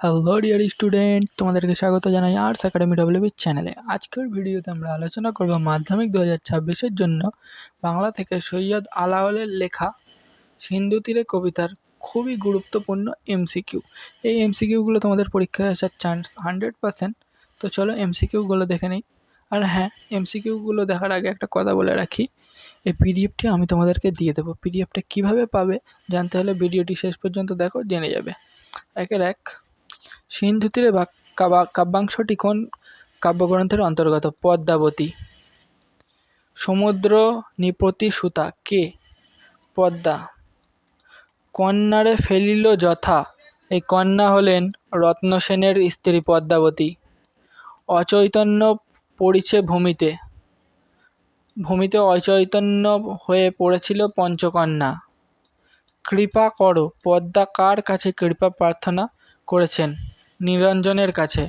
Hello dear student, তোমাদেরকে স্বাগত জানাই আর্টস একাডেমি ডব্লিউবি চ্যানেলে। আজকের ভিডিওতে আমরা আলোচনা করব মাধ্যমিক 2026-এর জন্য বাংলা থেকে সৈয়দ আলাওলের লেখা সিন্ধু তীরে কবিতার খুবই গুরুত্বপূর্ণ এমসিকিউ। এই এমসিকিউগুলো তোমাদের পরীক্ষায় আসার চান্স 100%। তো চলো এমসিকিউগুলো দেখে নিই। আর হ্যাঁ, এমসিকিউগুলো দেখার আগে একটা কথা বলে রাখি, এই পিডিএফটি আমি তোমাদেরকে দিয়ে দেবো। পিডিএফটা কীভাবে পাবে জানতে হলে ভিডিওটি শেষ পর্যন্ত দেখো, জেনে যাবে। একের এক, সিন্ধু তীরে কাব্যাংশটি কোন কাব্যগ্রন্থের অন্তর্গত? পদ্মাবতী। সমুদ্র নিপতি সুতা কে? পদ্মা। কন্যারে ফেলিল যথা, এই কন্যা হলেন রত্নসেনের স্ত্রী পদ্মাবতী। অচৈতন্য পড়িছে ভূমিতে, ভূমিতে অচৈতন্য হয়ে পড়েছিল পঞ্চকন্যা। কৃপা করো, পদ্মা কার কাছে কৃপা প্রার্থনা করেছেন? নিরঞ্জনের কাছে।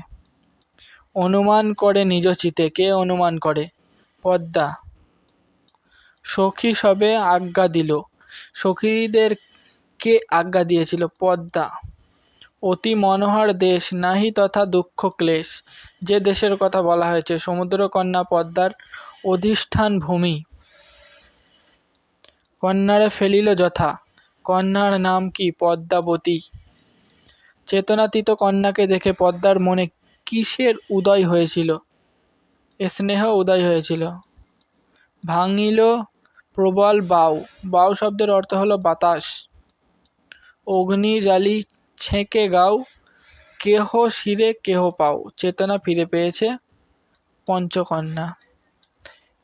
অনুমান করে নিজ চিতে, কে অনুমান করে? পদ্মা। সখী সবে আজ্ঞা দিল, সখীদের কে আজ্ঞা দিয়েছিল? পদ্মা। অতি মনোহর দেশ নাহি তথা দুঃখ ক্লেশ, যে দেশের কথা বলা হয়েছে সমুদ্রকন্যা পদ্মার অধিষ্ঠান ভূমি। কন্যারে ফেলিল যথা, কন্যার নাম কি? পদ্মাবতী। চেতনাতীত কন্যাকে দেখে পদ্মার মনে কিসের উদয় হয়েছিল? স্নেহ উদয় হয়েছিল। ভাঙিল প্রবল বাউ, বাউ শব্দের অর্থ হলো বাতাস। অগ্নি জালি ছেঁকে গাও, কেহ শিরে কেহ পাও, চেতনা ফিরে পেয়েছে পঞ্চকন্যা।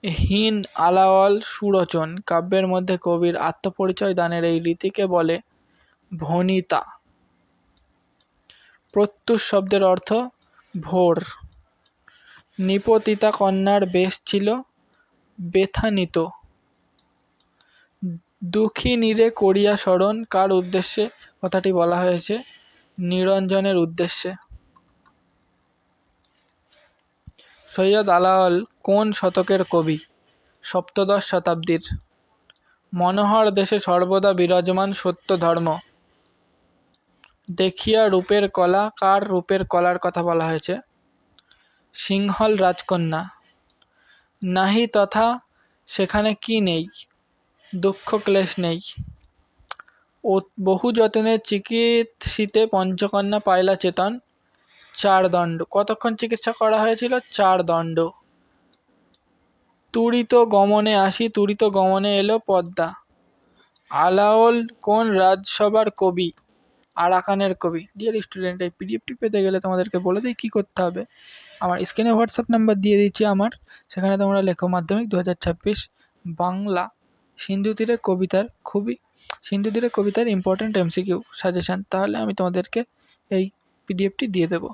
হীন আলাওল সুরচন কাব্যের মধ্যে কবির আত্মপরিচয় দানের এই রীতিকে বলে ভণিতা। প্রত্যুষ শব্দের অর্থ ভোর। নিপতিতা কন্যার বেশ ছিল বেথানিত। দুঃখিনীরে করিয়া স্মরণ কার উদ্দেশ্যে কথাটি বলা হয়েছে? নিরঞ্জনের উদ্দেশ্যে। সৈয়দ আলাওল কোন শতকের কবি? সপ্তদশ শতাব্দীর। মনোহর দেশে সর্বদা বিরাজমান সত্য ধর্ম। দেখিয়া রূপের কলা, কার রূপের কলার কথা বলা হয়েছে? সিংহল রাজকন্যা। নাহি তথা, সেখানে কি নেই? দুঃখ ক্লেশ নেই। বহু যতনে চিকিৎসিতে পঞ্চকন্যা পাইলা চেতন, 4 দণ্ড। কতক্ষণ চিকিৎসা করা হয়েছিল? 4 দণ্ড। তুরিত গমনে আসি, তুরিত গমনে এলো পদ্মা। আলাওল কোন রাজসভার কবি? আরাকানের কবি। ডিয়ার স্টুডেন্ট, এই পিডিএফটি পেতে গেলে তোমাদেরকে বলে দিই কী করতে হবে। আমার স্ক্রিনে হোয়াটসঅ্যাপ নাম্বার দিয়ে দিচ্ছি আমার, সেখানে তোমরা লেখো মাধ্যমিক 2026 বাংলা সিন্ধু তীরে কবিতার সিন্ধু তীরে কবিতার ইম্পর্ট্যান্ট এমসিকিউ সাজেশান, তাহলে আমি তোমাদেরকে এই পিডিএফটি দিয়ে দেবো।